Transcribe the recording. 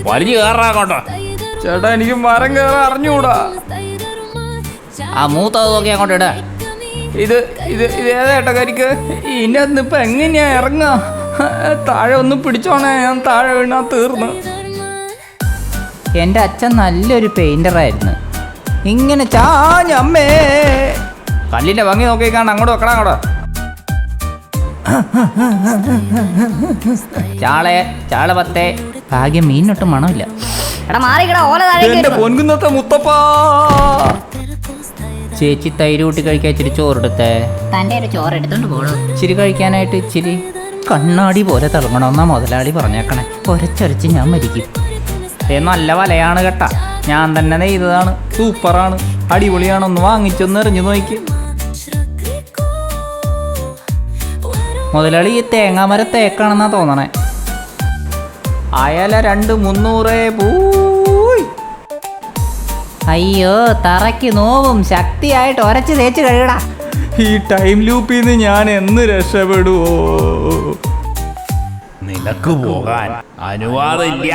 വലിഞ്ഞു കയറാങ്ങോട്ടോ. ചേട്ടാ എനിക്ക് മരം കയറാൻ അറിഞ്ഞൂടാ. ആ മൂത്തത് നോക്കി അങ്ങോട്ട് ഇട. ഇത് ഇത് ഇത് ഏതാ കരിക്ക്? ഇതിനകത്ത് ഇപ്പൊ എങ്ങനെയാ ഇറങ്ങാ? താഴെ ഒന്ന് പിടിച്ചോണേ, ഞാൻ താഴെ വീണാ തീർന്നു. എൻ്റെ അച്ഛൻ നല്ലൊരു പെയിന്ററായിരുന്നു. ഇങ്ങനെ അമ്മേ കല്ലിന്റെ ഭംഗി നോക്കിക്കാണ്ട് അങ്ങോട്ട് വെക്കണം. അങ്ങോട്ട് ചാള പത്തേ. ഭാഗ്യം മീനൊട്ടും മണമില്ല. എന്റെ പൊൻകുന്നത്തെ മുത്തപ്പ. ചേച്ചി തൈര് കൂട്ടി കഴിക്കാൻ ഇച്ചിരി ചോറെടുത്തേ. തന്റെ ഒരു ചോറ് എടുത്തോണ്ട് പോളൂ. ഇച്ചിരി കഴിക്കാനായിട്ട് ഇച്ചിരി കണ്ണാടി പോലെ തിളങ്ങണമെന്നാ മുതലാളി പറഞ്ഞേക്കണേ. ഒരച്ചൊരച്ച് ഞാൻ മരിക്കും. നല്ല വലയാണ് കേട്ടാ, ഞാൻ തന്നെ നെയ്തതാണ്. സൂപ്പറാണ്, അടിപൊളിയാണ്. ഒന്ന് വാങ്ങിച്ചൊന്ന് എറിഞ്ഞു നോക്കി. മുതലാളി ഈ തേങ്ങാമര തേക്കാണെന്നാ തോന്നണേ. അയല 200 പോയി. അയ്യോ തറയ്ക്ക് നോവും. ശക്തിയായിട്ട് ഒരച്ച് തേച്ച് കഴുകടാ. ഈ ടൈം ലൂപ്പിൽ നിന്ന് ഞാൻ എന്ന് രക്ഷപ്പെടുവോ? നിനക്ക് പോകാൻ അനുവാദമില്ല.